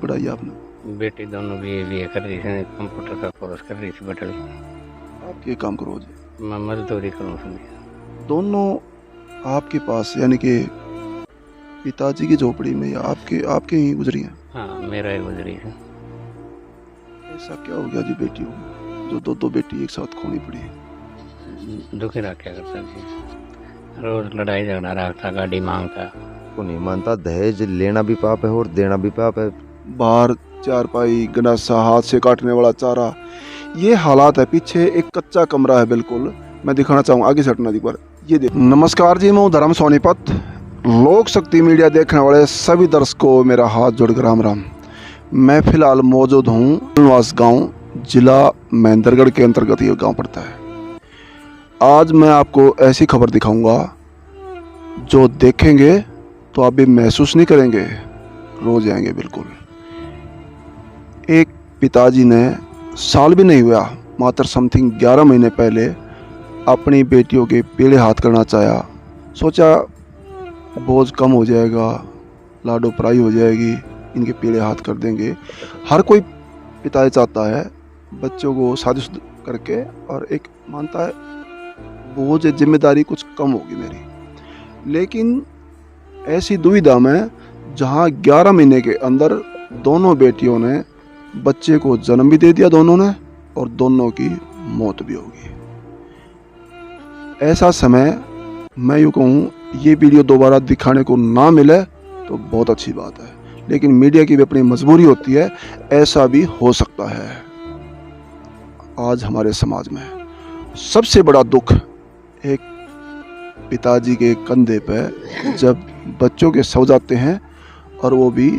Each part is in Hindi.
पढ़ाई आपने? बेटी दोनों बीए कर रही है, कंप्यूटर का कोर्स कर रही थी बटड़ी। आप ये काम करो जी? मैं मजदूरी करूँ सुनी। दोनों आपके पास यानी कि पिताजी की झोपड़ी में या आपके ही गुजरी हैं? हाँ, मेरा ही गुजरी है। ऐसा क्या हो गया जी बेटियों को, जो दो बेटी एक साथ खोनी पड़ी? दुखी रहा क्या करता जी, रोज लड़ाई झगड़ा रखता, गाड़ी मांगता। को नहीं मानता, दहेज लेना भी पाप है और देना भी पाप है। बाहर चारपाई, गंडासा, हाथ से काटने वाला चारा, ये हालात है। पीछे एक कच्चा कमरा है बिल्कुल, मैं दिखाना चाहूँगा, आगे से हटना एक बार, ये देख। नमस्कार जी, मैं हूँ धर्म सोनीपत। लोक शक्ति मीडिया देखने वाले सभी दर्शकों को मेरा हाथ जोड़कर राम राम। मैं फिलहाल मौजूद हूँ निवास गांव, जिला महेंद्रगढ़ के अंतर्गत ये गांव पड़ता है। आज मैं आपको ऐसी खबर दिखाऊंगा जो देखेंगे तो आप भी महसूस नहीं करेंगे, रो जाएंगे बिल्कुल। एक पिताजी ने, साल भी नहीं हुआ, मात्र समथिंग 11 महीने पहले अपनी बेटियों के पीले हाथ करना चाहा। सोचा बोझ कम हो जाएगा, लाडो पराई हो जाएगी, इनके पीले हाथ कर देंगे। हर कोई पिता चाहता है बच्चों को शादीशुदा करके, और एक मानता है बोझ, जिम्मेदारी कुछ कम होगी मेरी। लेकिन ऐसी दुविधा में जहाँ 11 महीने के अंदर दोनों बेटियों ने बच्चे को जन्म भी दे दिया दोनों ने, और दोनों की मौत भी होगी। ऐसा समय मैं यूँ कहूँ, ये वीडियो दोबारा दिखाने को ना मिले तो बहुत अच्छी बात है, लेकिन मीडिया की भी अपनी मजबूरी होती है, ऐसा भी हो सकता है। आज हमारे समाज में सबसे बड़ा दुख एक पिताजी के कंधे पे जब बच्चों के सो जाते हैं, और वो भी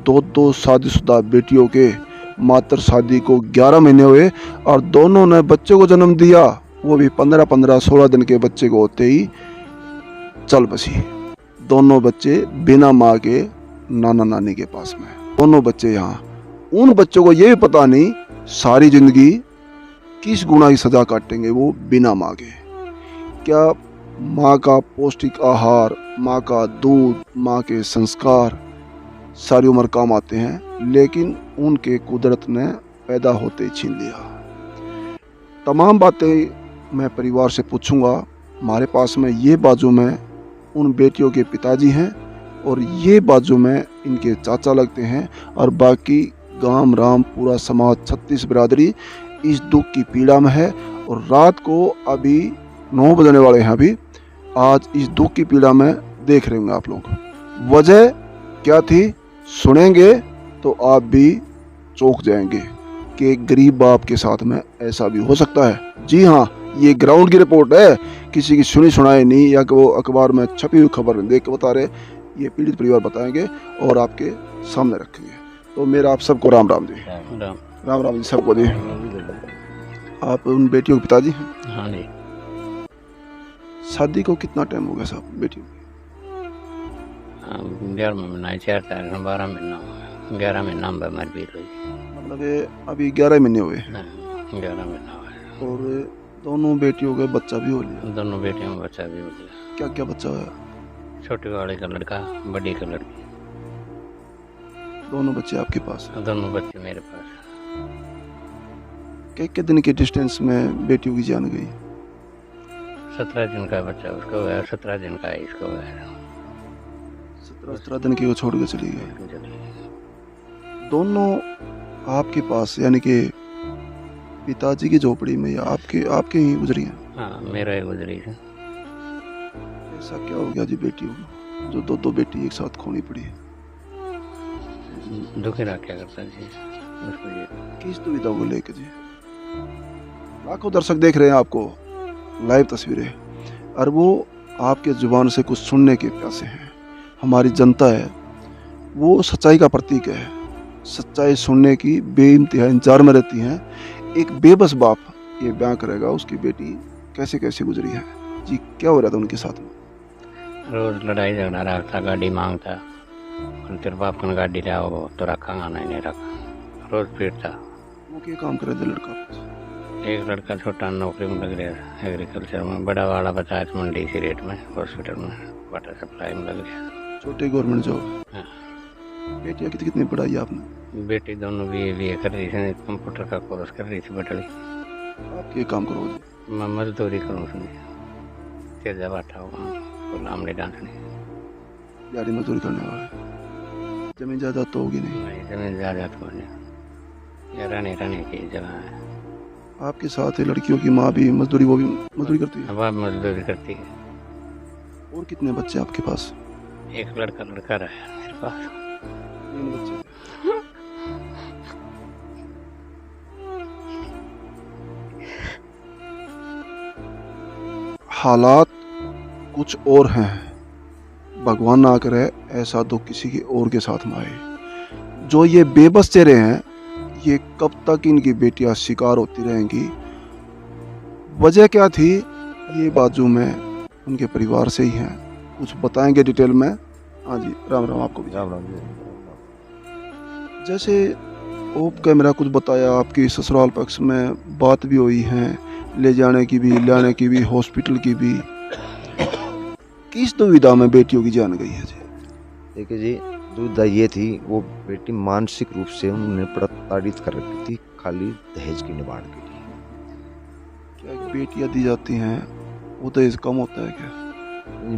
दो शादीशुदा बेटियों के। मात्र शादी को 11 महीने हुए और दोनों ने बच्चों को जन्म दिया, वो भी 15-16 दिन के बच्चे को होते ही चल बसी। दोनों बच्चे बिना माँ के नाना नानी के पास में, दोनों बच्चे यहाँ। उन बच्चों को ये भी पता नहीं सारी जिंदगी किस गुना की सजा काटेंगे वो बिना माँ के। क्या माँ का पौष्टिक आहार, माँ का दूध, माँ के संस्कार सारी उम्र काम आते हैं, लेकिन उनके कुदरत ने पैदा होते ही छीन लिया। तमाम बातें मैं परिवार से पूछूंगा। हमारे पास में ये बाजू में उन बेटियों के पिताजी हैं, और ये बाजू में इनके चाचा लगते हैं, और बाकी गांव राम पूरा समाज 36 बिरादरी इस दुख की पीड़ा में है। और रात को अभी 9 बजने वाले हैं, अभी आज इस दुख की पीड़ा में देख रहे होंगे आप लोग। वजह क्या थी सुनेंगे तो आप भी चौंक जाएंगे कि एक गरीब बाप के साथ में ऐसा भी हो सकता है। जी हाँ, ये ग्राउंड की रिपोर्ट है, किसी की सुनी सुनाई नहीं, या कि वो अखबार में छपी हुई खबर देख के बता रहे। ये पीड़ित परिवार बताएंगे और आपके सामने रखेंगे। तो मेरा आप सबको राम राम जी। राम राम जी सबको जी। आप उन बेटियों के पिताजी हैं? हाँ जी। शादी को कितना टाइम हो गया साहब बेटियों की? 11 महीना, 4 तारीख 12 महीना, 11 महीना में मर भी रही। मतलब ये अभी 11 महीने हुए? 11 महीना हुआ। और दोनों बेटियों का बच्चा भी हो लिया? दोनों बेटियों में बच्चा भी हो गया। क्या क्या बच्चा है? छोटी वाली का लड़का, बड़ी का लड़की। दोनों बच्चे आपके पास? दोनों बच्चे मेरे पास। कितने दिन के डिस्टेंस में बेटियों की जान गई? 17 दिन का बच्चा उसको हुआ, 17 दिन का इसको हुआ। 17 दिन की वो छोड़ के चली गई। दोनों आपके पास यानी कि पिताजी की झोपड़ी में या आपके ही गुजरी हैं? हाँ, मेरा ही गुजरी है। ऐसा क्या हो गया जी बेटियों को, जो दो बेटी एक साथ खोनी पड़ी? दुखी रहा क्या करता जी उसको। ये किस दुविधा को लेकर जी? लाखों दर्शक देख रहे हैं आपको, लाइव तस्वीरें, और वो आपके जुबान से कुछ सुनने के प्यासे हैं। हमारी जनता है वो सच्चाई का प्रतीक है, सच्चाई सुनने की बेइंतहा इंतजार में रहती हैं। एक बेबस बाप ये बयां करेगा उसकी बेटी कैसे कैसे गुजरी है। जी क्या हो रहा था उनके साथ में? रोज लड़ाई झगड़ा रखता, गाड़ी मांगता, तेरे बाप को गाड़ी लाओ तो रखा, नहीं रखा, रोज पीटता। वो क्या काम करे थे लड़का? एक लड़का छोटा नौकरी में लग रहा एग्रीकल्चर में, बड़ा वाला बता मंडी सी रेट में, हॉस्पिटल में वाटर सप्लाई में लग गया। छोटे गवर्नमेंट जॉब? हाँ। बेटियाँ कितनी कितनी पढ़ाई आपने? बेटी दोनों भी कर रही थी, कंप्यूटर का कोर्स कर रही थी बटड़ी। आप ये काम करोगे? मैं मजदूरी करूँ उसमें, तेजा बाटा हुआ तो लामड़े डांटने। दिहाड़ी मजदूरी करने वाले। जमीन जायदाद तो होगी नहीं? नहीं, जमीन ज़्यादा तो नहीं, ये रहने की जगह है। आपके साथ है लड़कियों की माँ भी मजदूरी, वो भी मजदूरी करती है? अब आप मजदूरी करती है। और कितने बच्चे आपके पास? एक लड़का रहा है मेरे पास। 3 बच्चे। हालात कुछ और हैं, भगवान ना करे ऐसा तो किसी के और के साथ में आए। जो ये बेबस चेहरे हैं, ये कब तक इनकी बेटियां शिकार होती रहेंगी? वजह क्या थी, ये बाजू में उनके परिवार से ही हैं, कुछ बताएंगे डिटेल में। हाँ जी, राम राम आपको भी। राम राम जी। जैसे ओप कैमरा कुछ बताया, आपकी ससुराल पक्ष में बात भी हुई है, ले जाने की भी, लाने की भी, हॉस्पिटल की भी। किस दुविधा में बेटियों की जान गई है जी? देखिए जी, दुविधा ये थी, वो बेटी मानसिक रूप से उन्होंने प्रताड़ित कर रखी थी, खाली दहेज की निभान के लिए। क्या बेटियां दी जाती हैं वो दहेज कम होता है क्या?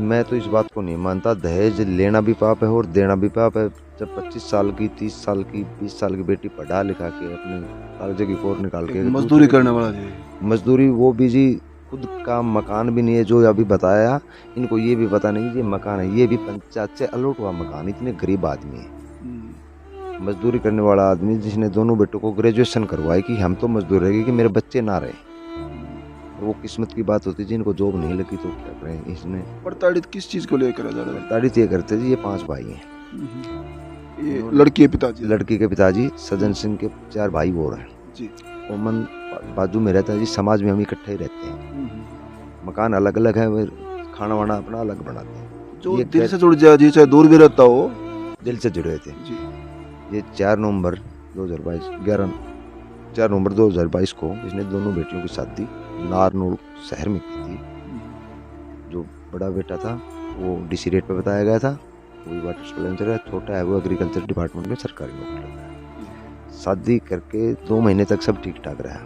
मैं तो इस बात को नहीं मानता, दहेज लेना भी पाप है और देना भी पाप है। जब 25 साल की, 30 साल की, 20 साल की बेटी पढ़ा लिखा के अपने कागजों की कोर निकाल के मजदूरी करने वाला जी, मजदूरी, वो भी जी खुद का मकान भी नहीं है। जो अभी बताया, इनको ये भी पता नहीं ये मकान है, ये भी पंचायत से अलॉट हुआ मकान। इतने गरीब आदमी है, मजदूरी करने वाला आदमी जिसने दोनों बेटों को ग्रेजुएशन करवाई कि हम तो मजदूर रहेंगे कि मेरे बच्चे ना रहे। वो किस्मत की बात होती है, जिनको जॉब नहीं लगी तो क्या करें। इसने प्रताड़ित किस चीज को लेकर है? प्रताड़ित ये करते जी, ये 5 भाई हैं। ये लड़की के पिताजी? लड़की के पिताजी सज्जन सिंह के 4 भाई और हैं जी। ओमन बाजू में रहता है जी, समाज में हम इकट्ठे ही रहते हैं। मकान अलग अलग है, खाना वाना अपना अलग बनाते हैं। जो दिल से जुड़ जाए जी, चाहे दूर भी रहता हो, दिल से जुड़े थे जी। ये 4 नवंबर 2022 को इसने दोनों बेटियों की शादी नारनूर शहर में की थी। जो बड़ा बेटा था वो डीसी रेट पे बताया गया था, वो वाटर सप्लाई है। छोटा है वो एग्रीकल्चर डिपार्टमेंट में सरकारी नौकरी लगा है। शादी करके 2 महीने तक सब ठीक ठाक रहा।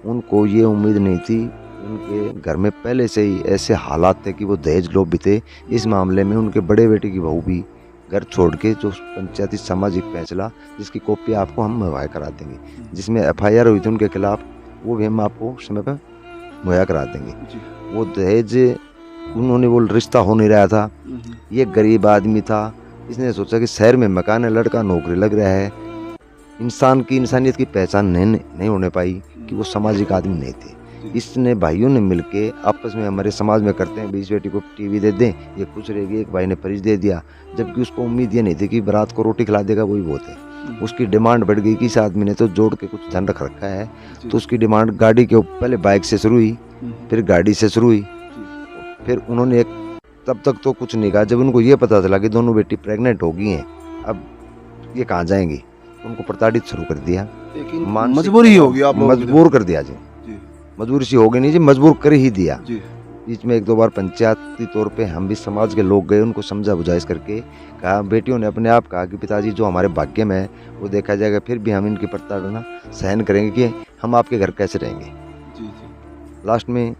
उनको ये उम्मीद नहीं थी, उनके घर में पहले से ही ऐसे हालात थे कि वो दहेज लोभ भी थे। इस मामले में उनके बड़े बेटे की बहू भी घर छोड़ के, जो पंचायती सामाजिक फैसला जिसकी कॉपी आपको हम मुहैया करा देंगे, जिसमें FIR हुई थी उनके खिलाफ, वो भी हम आपको समय पर मुहैया करा देंगे। वो दहेज, उन्होंने वो रिश्ता हो नहीं रहा था। ये गरीब आदमी था, इसने सोचा कि शहर में मकान है, लड़का नौकरी लग रहा है, इंसान की इंसानियत की पहचान नहीं होने पाई कि वो सामाजिक आदमी नहीं थे। इसने भाइयों ने मिलके आपस में, हमारे समाज में करते हैं, 20 बेटी को टीवी दे दें, ये खुश रहेगी। एक भाई ने फ्रिज दे दिया, जबकि उसको उम्मीद ये नहीं थी कि रात को रोटी खिला देगा, वही बहुत है। उसकी डिमांड बढ़ गई कि इस आदमी ने तो जोड़ के कुछ धन रख रखा है, तो उसकी डिमांड गाड़ी के ऊपर, पहले बाइक से शुरू हुई, फिर गाड़ी से शुरू हुई, फिर उन्होंने तब तक तो कुछ नहीं कहा। जब उनको ये पता चला कि दोनों बेटी प्रेग्नेंट हो गई हैं, अब ये कहाँ जाएंगी, उनको प्रताड़ित शुरू कर दिया। मजबूरी ही होगी, आप मजबूर कर दिया जी, मजबूरी सी हो गई नहीं जी, मजबूर कर ही दिया जी। बीच में 1-2 बार पंचायती तौर पे हम भी समाज के लोग गए, उनको समझा बुझाइश करके कहा। बेटियों ने अपने आप कहा कि पिताजी जो हमारे भाग्य में है वो देखा जाएगा, फिर भी हम इनकी प्रताड़ना सहन करेंगे कि हम आपके घर कैसे रहेंगे। जी जी। लास्ट में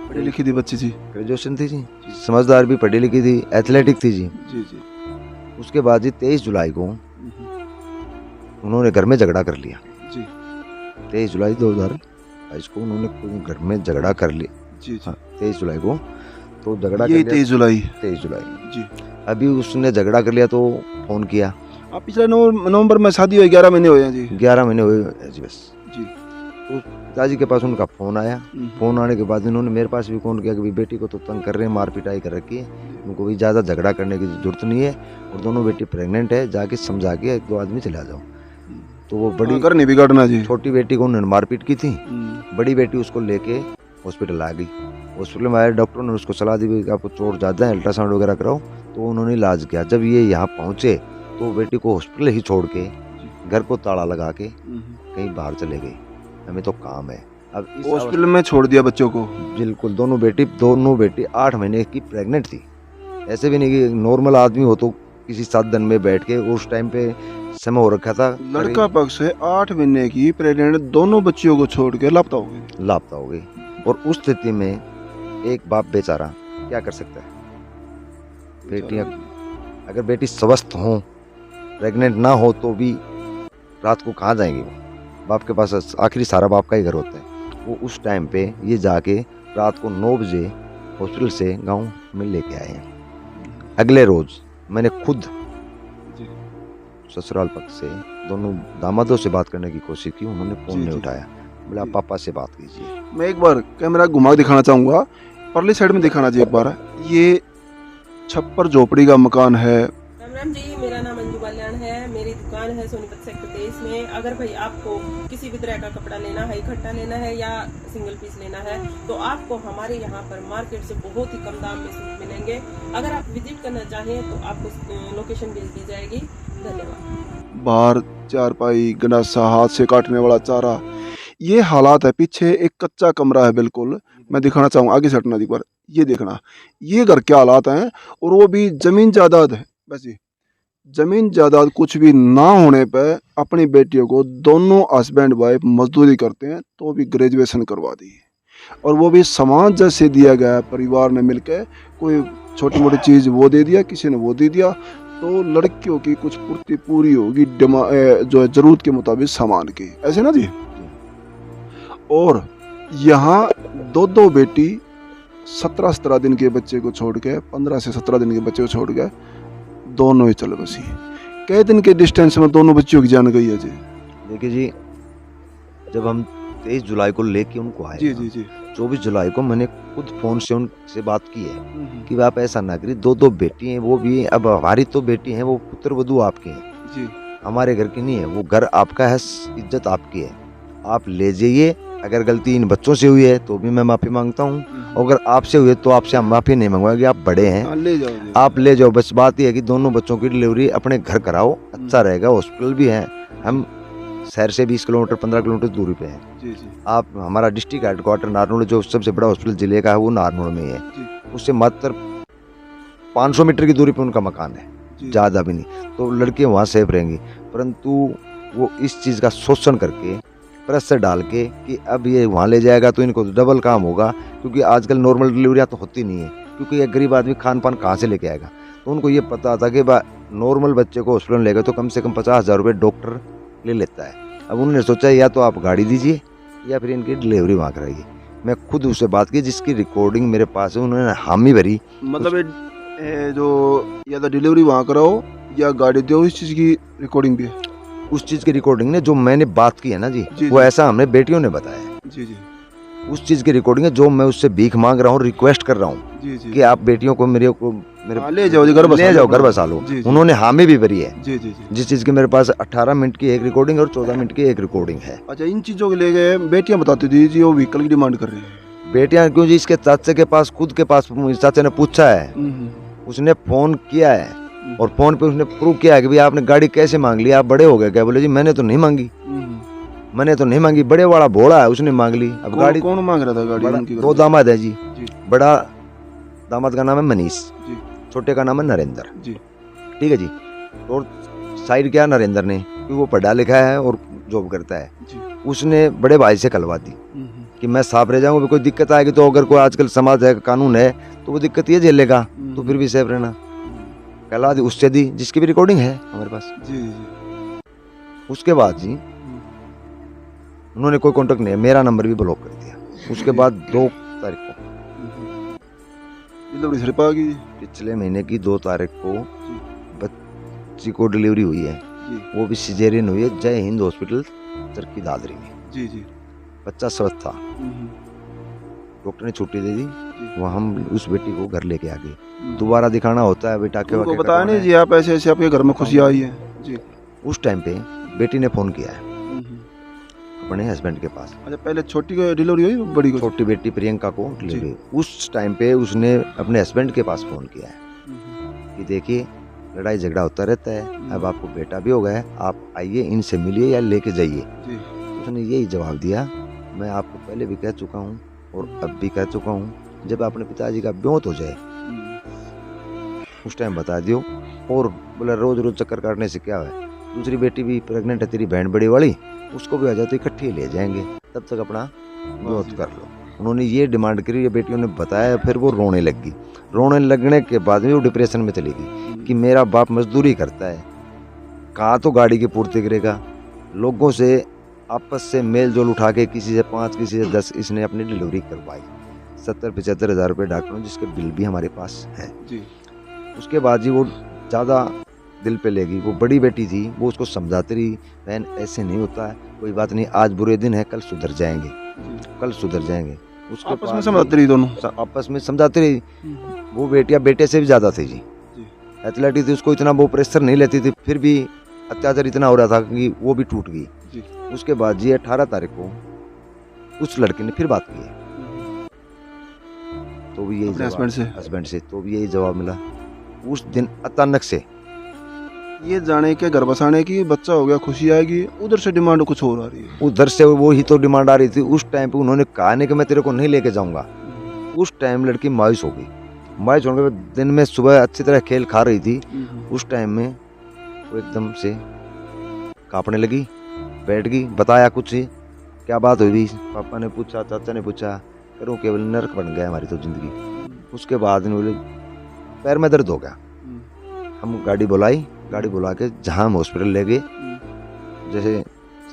पढ़ी लिखी थी बच्ची जी? ग्रेजुएशन थी जी, समझदार भी, पढ़ी लिखी थी, एथलेटिक थी जी। जी जी। उसके बाद जी 23 जुलाई को उन्होंने घर में झगड़ा कर लिया जी। 23 जुलाई 2022 को उन्होंने घर में झगड़ा कर लिया जी जी। 23 जुलाई को तो झगड़ा ये कर 23 जुलाई? 23 जुलाई जी। अभी उसने झगड़ा कर लिया तो फोन किया। आप पिछले नवंबर में शादी हुई, 11 महीने हुए हैं जी? 11 महीने हुए जी बस जी। तो पिताजी के पास उनका फोन आया। फोन आने के बाद इन्होंने मेरे पास भी फोन किया कि बेटी को तो तंग कर रहे हैं, मार पिटाई कर रखी है, उनको भी ज़्यादा झगड़ा करने की जरूरत नहीं है, और दोनों बेटी प्रेग्नेंट है, जाके समझा के 1-2 आदमी चला जाओ। तो वो बड़ी कर नहीं बिगाड़ना जी। छोटी बेटी को उन्होंने मारपीट की थी, बड़ी बेटी उसको लेके हॉस्पिटल आ गई। हॉस्पिटल में आए, डॉक्टरों ने उसको सलाह दी कि आपको चोट ज़्यादा है, अल्ट्रासाउंड वगैरह कराओ, तो उन्होंने इलाज किया। जब ये यहाँ पहुँचे तो बेटी को हॉस्पिटल ही छोड़ के, घर को ताला लगा के कहीं बाहर चले गई, हमें तो काम है। अब हॉस्पिटल में छोड़ दिया बच्चों को? बिल्कुल, दोनों बेटी 8 महीने की प्रेग्नेंट थी। ऐसे भी नहीं कि नॉर्मल आदमी हो तो किसी साधन में बैठ के, उस टाइम पे समय हो रखा था, लड़का पक्ष है 8 महीने की प्रेग्नेंट दोनों बच्चियों को छोड़ के लापता हो गई। लापता हो गई। और उस स्थिति में एक बाप बेचारा क्या कर सकता है? बेटियां, अगर बेटी स्वस्थ हो, प्रेग्नेंट ना हो, तो भी रात को कहाँ जाएंगे वो? बाप के पास आखिरी सारा बाप का ही घर होता है। वो उस टाइम पे ये जाके रात को 9 बजे हॉस्पिटल से गांव में लेके आए हैं। अगले रोज मैंने खुद ससुराल पक्ष से दोनों दामादों से बात करने की कोशिश की, उन्होंने फोन नहीं उठाया। बोला आप पापा से बात कीजिए। मैं एक बार कैमरा घुमा दिखाना चाहूंगा, परली साइड में दिखाना चाहिए एक बार। ये छप्पर झोपड़ी का मकान है। राम राम जी, मेरा नाम अंजू बाल्याण है। मेरी दुकान है सोनीपत सेक्टर 23 में। अगर भाई आपको किसी भी तरह का कपड़ा लेना है, इकट्ठा लेना है या सिंगल पीस लेना है, तो आपको हमारे यहाँ पर मार्केट से बहुत ही कम दाम में सूट मिलेंगे। अगर आप विजिट करना चाहें तो आपको लोकेशन भेज दी जाएगी। धन्यवाद। बाहर चारपाई, गंडासा, हाथ से काटने वाला चारा, ये हालात है। पीछे एक कच्चा कमरा है बिल्कुल, मैं दिखाना चाहूँगा, आगे से हटना एक बार, ये देखना ये घर के हालात हैं। और वो भी जमीन जायदाद है, बस ये जमीन जायदाद कुछ भी ना होने पे अपनी बेटियों को, दोनों हस्बैंड वाइफ मजदूरी करते हैं, तो भी ग्रेजुएशन करवा दी। और वो भी समाज जैसे दिया गया है, परिवार ने मिलकर कोई छोटी मोटी चीज़ वो दे दिया, किसी ने वो दे दिया, तो लड़कियों की कुछ पूर्ति पूरी होगी जो है जरूरत के मुताबिक सामान की, ऐसे ना जी। और यहाँ दो बेटी 17-17 दिन के बच्चे को छोड़ के, 15 से 17 दिन के बच्चे को छोड़ के दोनों ही चल बसी। कई दिन के डिस्टेंस में दोनों बच्चियों की जान गई है जी। देखिए जी, जब हम 23 जुलाई को लेके उनको आए, जी जी जी, 24 जुलाई को मैंने खुद फोन से उनसे बात की है कि आप ऐसा ना करिए, 2 बेटी हैं, वो भी अब हमारी तो बेटी हैं, वो पुत्र वधू आपके हैं जी, हमारे घर की नहीं है। वो घर आपका है, इज्जत आपकी है, आप ले जाइए। अगर गलती इन बच्चों से हुई है तो भी मैं माफी मांगता हूँ, अगर आपसे हुई है तो आपसे हम माफी नहीं मंगवाएंगे। आप बड़े हैं, ले जाओ जी। आप ले जाओ। बस बात यह है कि दोनों बच्चों की डिलीवरी अपने घर कराओ, अच्छा रहेगा। हॉस्पिटल भी है, हम शहर से 20 किलोमीटर 15 किलोमीटर दूरी पे है। जी जी, आप हमारा डिस्ट्रिक्ट हेडक्वार्टर नारनौल, जो सबसे बड़ा हॉस्पिटल जिले का है, वो नारनौल में ही है। उससे मात्र 500 मीटर की दूरी पे उनका मकान है, ज़्यादा भी नहीं। तो लड़के वहाँ सेफ रहेंगी। परंतु वो इस चीज़ का शोषण करके, प्रेशर डाल के कि अब ये वहाँ ले जाएगा तो इनको डबल काम होगा, क्योंकि आजकल नॉर्मल डिलीवरियाँ तो होती नहीं है, क्योंकि एक गरीब आदमी खान पान कहाँ से लेके आएगा। तो उनको ये पता था कि नॉर्मल बच्चे को हॉस्पिटल लेगा तो कम से कम 50,000 रुपये डॉक्टर ले लेता है। अब उन्होंने सोचा या तो आप गाड़ी दीजिए या फिर इनकी डिलीवरी वहाँ कराइए। मैं खुद उससे बात की, जिसकी रिकॉर्डिंग मेरे पास है, उन्होंने हामी भरी। मतलब जो या तो डिलीवरी वहाँ कराओ या गाड़ी दो, इस चीज़ की रिकॉर्डिंग भी है। उस चीज़ की रिकॉर्डिंग ने जो मैंने बात की है ना जी, जी, वो ऐसा हमने बेटियों ने बताया है। जी जी, उस चीज़ की रिकॉर्डिंग है जो मैं उससे भीख मांग रहा हूँ, रिक्वेस्ट कर रहा हूँ जी जी, कि आप बेटियों को मेरे ले जाओ जी, घर बसा ले जाओ, लो। घर बसा लो। जी, जी। उन्होंने हामी भी भरी है, जी जी जी। जिस चीज़ की मेरे पास 18 मिनट की एक रिकॉर्डिंग और 14 मिनट की एक रिकॉर्डिंग है। अच्छा, इन चीज़ों के ले गए बेटियां बताती थी जी, वो व्हीकल की डिमांड कर रही है। बेटियां क्यों जी, इसके चाचे के पास, खुद के पास चाचे ने पूछा है, उसने फोन किया है और फोन पे उसने प्रूव किया है कि भाई आपने गाड़ी कैसे मांग ली, आप बड़े हो गए क्या? बोले जी मैंने तो नहीं मांगी, मैंने तो नहीं मांगी, बड़े वाला भोला है, उसने मांग ली। अब गाड़ी कौन मांग रहा था गाड़ी? उनकी 2 दामाद है जी। जी। बड़ा दामाद का नाम है मनीष जी, छोटे का नाम है नरेंद्र जी, ठीक है जी। और साइड किया नरेंद्र ने, क्योंकि वो पढ़ा लिखा है और जॉब करता है। जी। उसने बड़े भाई से कलवा दी कि मैं साफ रह जाऊंगा, कोई दिक्कत आएगी तो, अगर कोई आजकल समाज है, कानून है, तो वो दिक्कत ये झेलेगा, तो फिर भी सेफ रहना। कहला दी, उससे दी, जिसकी भी रिकॉर्डिंग है हमारे पास। जी जी। उसके बाद जी उन्होंने कोई कांटेक्ट नहीं, मेरा नंबर भी ब्लॉक कर दिया। उसके बाद 2 तारीख को डिलीवरी सिर्फ आ गई पिछले महीने की 2 तारीख को बच्ची को डिलीवरी हुई है, जी वो भी सिजेरियन हुई है, जय हिंद हॉस्पिटल चरखी दादरी में। जी जी। बच्चा स्वस्थ था, डॉक्टर ने छुट्टी दे दी, वहाँ हम उस बेटी को घर लेके आ गए। दोबारा दिखाना होता है बेटा के, उनको बताया नहीं जी आप ऐसे ऐसे आपके घर में खुशी आई है जी? उस टाइम पे बेटी ने फोन किया है अपने हस्बैंड के पास। अच्छा, पहले छोटी को डिलीवरी हुई, बड़ी को? छोटी बेटी प्रियंका को डिलीवरी। उस टाइम पे उसने अपने हस्बैंड के पास फोन किया है कि देखिए लड़ाई झगड़ा होता रहता है, अब आपको बेटा भी हो गया है, आप आइए, इनसे मिलिए या लेके जाइए। उसने यही जवाब दिया, मैं आपको पहले भी कह चुका हूँ और अब भी कह चुका हूँ, जब अपने पिताजी का ब्योत हो जाए उस टाइम बता दियो और बोला रोज रोज चक्कर काटने से क्या है, दूसरी बेटी भी प्रेग्नेंट है तेरी बहन बड़ी वाली, उसको भी आ जाए तो इकट्ठे ले जाएंगे, तब तक अपना ग्रोथ कर लो। उन्होंने ये डिमांड करी, ये बेटियों ने बताया, फिर वो रोने लगी। रोने लगने के बाद में वो डिप्रेशन में चली गई कि मेरा बाप मजदूरी करता है, कहाँ तो गाड़ी की पूर्ति करेगा, लोगों से आपस से मेल जोल उठा के किसी से 5 किसी से 10 इसने अपनी डिलीवरी करवाई, 70-75 हज़ार रुपये डॉक्टरों, जिसके बिल भी हमारे पास हैं जी। उसके बाद जी वो ज़्यादा दिल पे लेगी। वो बड़ी बेटी थी, वो उसको समझाती रही, बहन ऐसे नहीं होता है, कोई बात नहीं, आज बुरे दिन है, कल सुधर जाएंगे, कल सुधर जाएंगे। उसके आपस में समझाती रही दोनों, आपस में समझाती रही। वो बेटियां बेटे से भी ज़्यादा थी जी, एथलेटिक थी, उसको इतना वो प्रेशर नहीं लेती थी, फिर भी अत्याचार इतना हो रहा था कि वो भी टूट गई। उसके बाद जी 18 तारीख को उस लड़के ने फिर बात की है, तो भी यही हस्बैंड से तो भी यही जवाब मिला। उस दिन अचानक से ये जाने के घर बसाने की, बच्चा हो गया खुशी आएगी, उधर से डिमांड कुछ और आ रही है। उधर से वो ही तो डिमांड आ रही थी। उस टाइम पे उन्होंने कहा नहीं कि मैं तेरे को नहीं लेके जाऊंगा। उस टाइम लड़की मायूस हो गई। मायूस होने के बाद दिन में सुबह अच्छी तरह खेल खा रही थी, उस टाइम में वो एकदम से कांपने लगी, बैठ गई, बताया कुछ क्या बात हुई, पापा ने पूछा, चाचा ने पूछा, करो केवल नर्क बन गया हमारी तो जिंदगी। उसके बाद बोले पैर में दर्द हो गया, हम गाड़ी बुलाई, गाड़ी बुला के जहाँ हम हॉस्पिटल ले गए, जैसे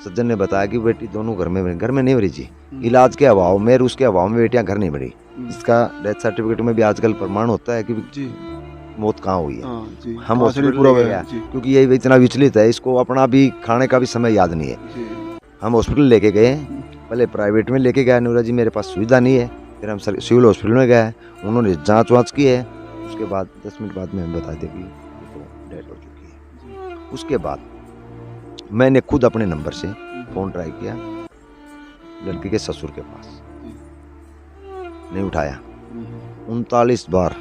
सज्जन ने बताया कि बेटी दोनों घर में नहीं मरी जी, इलाज के अभाव में, उसके अभाव में बेटियां घर नहीं मरी। इसका डेथ सर्टिफिकेट में भी आजकल प्रमाण होता है कि मौत कहाँ हुई है। हम हॉस्पिटल ले गए क्योंकि ये इतना विचलित है, इसको अपना भी खाने का भी समय याद नहीं है। हम हॉस्पिटल लेके गए, पहले प्राइवेट में लेके गया, नूरा जी मेरे पास सुविधा नहीं है, फिर हम सिविल हॉस्पिटल में गए, उन्होंने जाँच वाँच की है, उसके बाद 10 मिनट बाद में हम बता दें कि डेथ हो चुकी है। उसके बाद मैंने खुद अपने नंबर से फोन ट्राई किया लड़की के ससुर के पास, नहीं उठाया। 39 बार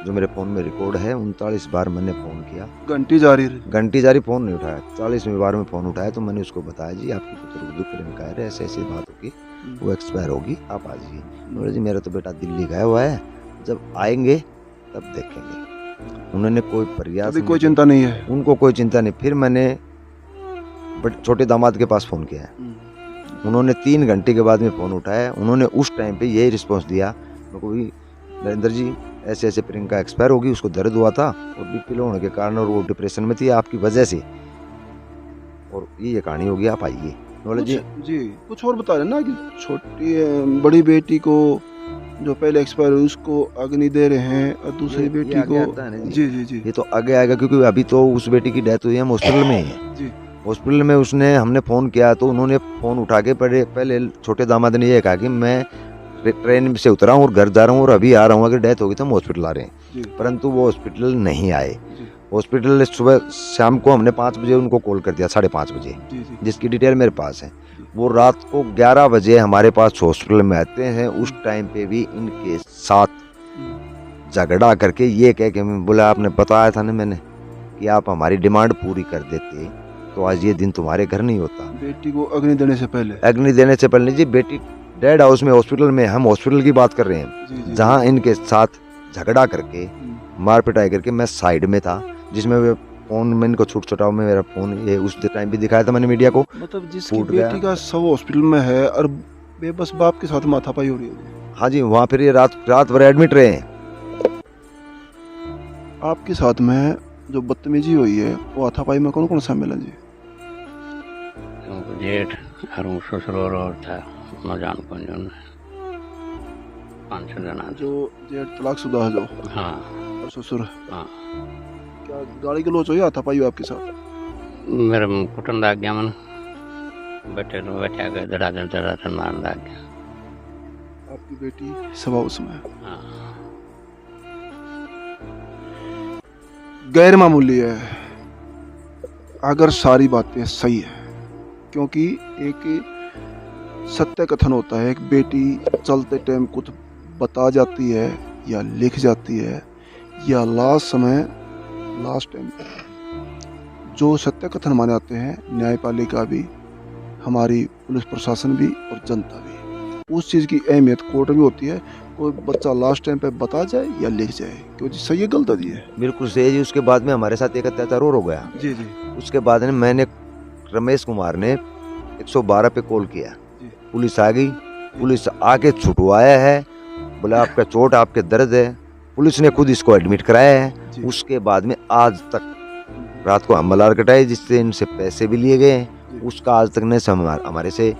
जो मेरे फोन में रिकॉर्ड है, 39 बार मैंने फोन किया, घंटी जारी, फोन नहीं उठाया। 40वें बार में फोन उठाया तो मैंने उसको बताया जी आपकी पुत्र प्रेमिका है, ऐसे ऐसी बात होगी, वो एक्सपायर होगी, आप आ जाइए। बोले जी मेरा तो बेटा दिल्ली गया हुआ है, जब आएंगे तब देखेंगे। उन्होंने कोई प्रयास, कोई चिंता नहीं है, उनको कोई चिंता नहीं। फिर मैंने छोटे दामाद के पास फ़ोन किया है, उन्होंने 3 घंटे के बाद में फ़ोन उठाया। उन्होंने उस टाइम पे यही रिस्पांस दिया मेरे को भी, नरेंद्र जी ऐसे ऐसे प्रियंका एक्सपायर होगी, उसको दर्द हुआ था और बीपी लो होने के कारण और वो डिप्रेशन में थी आपकी वजह से, और ये कहानी होगी, आप आइए। बोले जी कुछ और बता रहे ना कि छोटी बड़ी बेटी को जो पहले एक्सपायर हुई उसको अग्नि दे रहे हैं और दूसरी बेटी को जी ये तो आगे आएगा, क्योंकि अभी तो उस बेटी की डेथ हुई है, हम हॉस्पिटल में ही है। हॉस्पिटल में उसने हमने फ़ोन किया तो उन्होंने फ़ोन उठा के पहले छोटे दामाद ने ये कहा कि मैं ट्रेन से उतरा हूँ और घर जा रहा हूँ और अभी आ रहा हूँ, अगर डेथ होगी तो हम हॉस्पिटल आ रहे हैं। परंतु वो हॉस्पिटल नहीं आए। हॉस्पिटल सुबह शाम को हमने 5 बजे उनको कॉल कर दिया, 5:30 बजे, जिसकी डिटेल मेरे पास है। वो रात को 11 बजे हमारे पास हॉस्पिटल में आते हैं। उस टाइम पे भी इनके साथ झगड़ा करके ये कह के बोला आपने बताया था ना मैंने कि आप हमारी डिमांड पूरी कर देते तो आज ये दिन तुम्हारे घर नहीं होता। बेटी को अग्नि देने से पहले जी, बेटी डेड हाउस में, हॉस्पिटल में, हम हॉस्पिटल की बात कर रहे हैं, जहाँ इनके साथ झगड़ा करके मार पिटाई करके मैं साइड में था, जिसमें फोन में इनको छूट छुटाव में मेरा फोन ये उस टाइम भी दिखाया था मैंने मीडिया को। मतलब जिसकी बेटी का शव हॉस्पिटल में है और बेबस बाप के साथ माथापाई हो रही है। हाँ जी, वहाँ फिर ये रात भर एडमिट रहे हैं। आपके साथ में जो बदतमीजी हुई है वो हाथापाई में कौन कौन शामिल है जी? जेठ और ससुर और था, न जान कौन जो 5-6 जना जो जेठ तलाकशुदा है जो, हाँ, और ससुर, हाँ। क्या गाड़ी के लोच हुई, हाथापाई हुई आपके साथ? मेरे कुटन लग गया, मन बैठा के धड़ाधड़ मारने लग गया। आपकी बेटी सभा उसमें, हाँ। गैर मामूली है अगर सारी बातें सही है, क्योंकि एक सत्य कथन होता है, एक बेटी चलते टाइम कुछ बता जाती है या लिख जाती है या लास्ट टाइम जो सत्य कथन माने जाते हैं, न्यायपालिका भी, हमारी पुलिस प्रशासन भी और जनता भी, उस चीज़ की अहमियत कोर्ट भी होती है। कोई बच्चा लास्ट टाइम पे बता जाए या लिख जाए क्योंकि सही है गलत है ये। बिल्कुल सही जी। उसके बाद में हमारे साथ एक अत्याचार और हो गया। जी जी उसके बाद में मैंने रमेश कुमार ने 112 पे कॉल किया, पुलिस आ गई, पुलिस आके छुटवाया है, बोला आपका चोट आपके दर्द है, पुलिस ने खुद इसको एडमिट कराया है। उसके बाद में आज तक रात को हमलार कटाए जिससे इनसे पैसे भी लिए गए, उसका आज तक नहीं हमारे से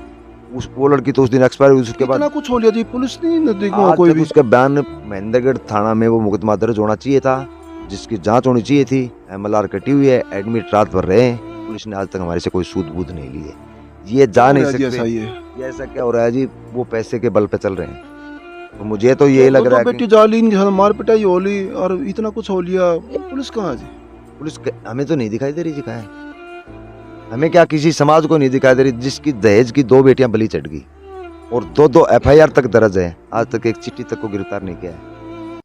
उस वो लड़की तो उस दिन एक्सपायर हुई। उसके बाद इतना कुछ हो लिया जी, पुलिस नहीं देखो आज कोई तक भी। उसका बयान महेंद्रगढ़ थाना में वो मुकदमा दर्ज होना चाहिए था, जिसकी जांच होनी चाहिए थी। MLR कटी हुई है, एडमिट रात भर रहे हैं, पुलिस ने आज तक हमारे से कोई सूद बूद नहीं ली है। ये जा नहीं जी, ऐसा सकते ही है। ये ऐसा क्या हो रहा है जी, वो पैसे के बल पे चल रहे हैं। तो मुझे तो ये लग रहा है बेटी कि जाली इनके साथ मार पिटाई हो ली और इतना कुछ हो लिया, पुलिस कहाँ है जी? पुलिस हमें तो नहीं दिखाई दे रही जी, कहाँ है? हमें क्या किसी समाज को नहीं दिखाई दे रही जिसकी दहेज की 2 बेटियां बलि चढ़ गई और 2 FIR तक दर्ज है, आज तक एक चिट्ठी तक को गिरफ्तार नहीं किया है।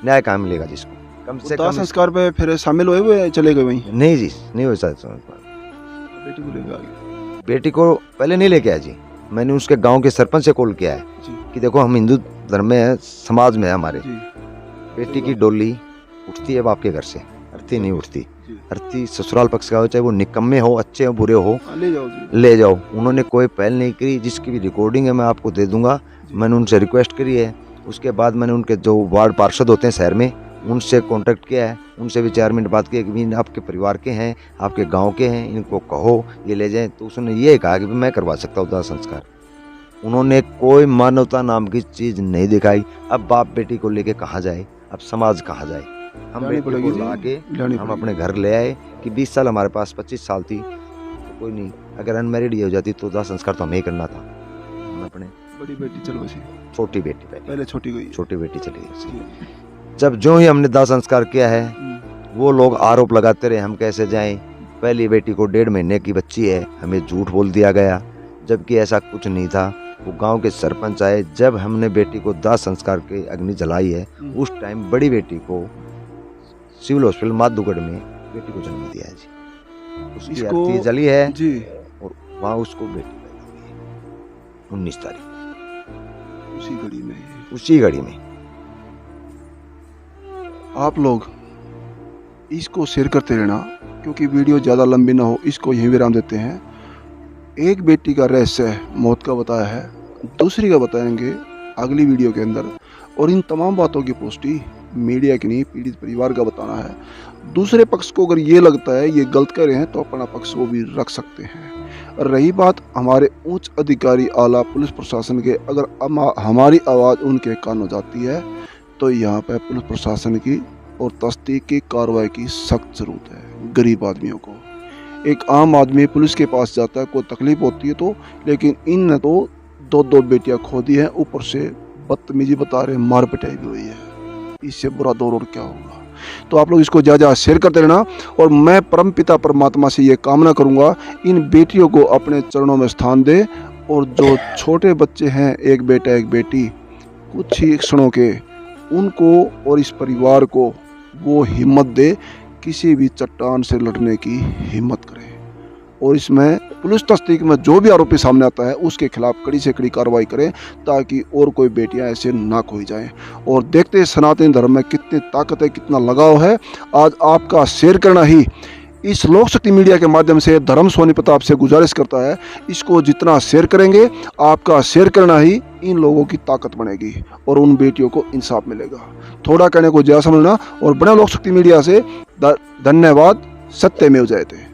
न्याय कहाँ मिलेगा जिसको? कम से दाह कम संस्कार पे फिर शामिल हुए चले गए वहीं। नहीं जी, नहीं हो सकता। बेटी को लेकर आ गए बेटी को पहले नहीं लेके आया जी, मैंने उसके गांव के सरपंच से कॉल किया है जी कि देखो हम हिंदू धर्म में है, समाज में है हमारे, जी बेटी की डोली उठती है बाप के घर से, अर्थी नहीं उठती। जी। अर्थी ससुराल पक्ष का हो, चाहे वो निकम्मे हो, अच्छे हो, बुरे हो, ले जाओ जी। ले जाओ। उन्होंने कोई पहल नहीं करी, जिसकी भी रिकॉर्डिंग है मैं आपको दे दूंगा। मैंने उनसे रिक्वेस्ट करी है, उसके बाद मैंने उनके जो वार्ड पार्षद होते हैं शहर में उनसे कांटेक्ट किया है, उनसे भी 4 मिनट बात की कि भी आपके परिवार के हैं, आपके गांव के हैं, इनको कहो ये ले जाएं। तो उसने ये कहा कि मैं करवा सकता हूँ दाह संस्कार। उन्होंने कोई मानवता नाम की चीज़ नहीं दिखाई। अब बाप बेटी को लेके कहाँ जाए, अब समाज कहाँ जाए? हम लानी बेटी पड़ेगी को जी, ला के लानी हम पड़ेगी। अपने घर ले आए कि 20 साल हमारे पास, 25 साल थी तो कोई नहीं, अगर अनमेरिड ही हो जाती तो दाह संस्कार तो हमें ही करना था। हम अपने बड़ी बेटी चलो वैसे, छोटी बेटी पहले छोटी गई। छोटी बेटी चली गई। जब जो ही हमने दाह संस्कार किया है वो लोग आरोप लगाते रहे हम कैसे जाएं, पहली बेटी को 1.5 महीने की बच्ची है, हमें झूठ बोल दिया गया, जबकि ऐसा कुछ नहीं था। वो गांव के सरपंच आए, जब हमने बेटी को दाह संस्कार के अग्नि जलाई है उस टाइम बड़ी बेटी को सिविल हॉस्पिटल माधुगढ़ में बेटी को जन्म दिया है जी। उसकी इसको- अर्थी जली है जी और वहाँ उसको बेटी पैदा हुई है 19 तारीख उसी घड़ी में। उसी घड़ी में। आप लोग इसको शेयर करते रहना क्योंकि वीडियो ज़्यादा लंबी ना हो, इसको यहीं विराम देते हैं। एक बेटी का रहस्य मौत का बताया है, दूसरी का बताएंगे अगली वीडियो के अंदर, और इन तमाम बातों की पुष्टि मीडिया की नहीं पीड़ित परिवार का बताना है। दूसरे पक्ष को अगर ये लगता है ये गलत कर रहे हैं तो अपना पक्ष वो भी रख सकते हैं। रही बात हमारे उच्च अधिकारी आला पुलिस प्रशासन के, अगर हमारी आवाज़ उनके कान हो जाती है तो यहाँ पर पुलिस प्रशासन की और तस्दीक की कार्रवाई की सख्त ज़रूरत है। गरीब आदमियों को, एक आम आदमी पुलिस के पास जाता है, कोई तकलीफ होती है तो, लेकिन इन ने तो 2 बेटियां खो दी हैं, ऊपर से बदतमीजी बता रहे, मार पिटाई भी हुई है। इससे बुरा दौर और क्या होगा? तो आप लोग इसको ज़्यादा शेयर करते रहना और मैं परमपिता परमात्मा से ये कामना करूँगा इन बेटियों को अपने चरणों में स्थान दे, और जो छोटे बच्चे हैं, एक बेटा एक बेटी, कुछ ही क्षणों के, उनको और इस परिवार को वो हिम्मत दे, किसी भी चट्टान से लड़ने की हिम्मत करें। और इसमें पुलिस तस्दीक में जो भी आरोपी सामने आता है उसके खिलाफ कड़ी से कड़ी कार्रवाई करें ताकि और कोई बेटियां ऐसे ना खोई जाएं। और देखते हैं सनातन धर्म में कितनी ताकत है, कितना लगाव है। आज आपका शेयर करना ही इस लोक शक्ति मीडिया के माध्यम से धर्म सोनीपत आपसे गुजारिश करता है, इसको जितना शेयर करेंगे, आपका शेयर करना ही इन लोगों की ताकत बनेगी और उन बेटियों को इंसाफ मिलेगा। थोड़ा कहने को ज्यादा समझना और बड़ा लोक शक्ति मीडिया से धन्यवाद। सत्यमेव जयते।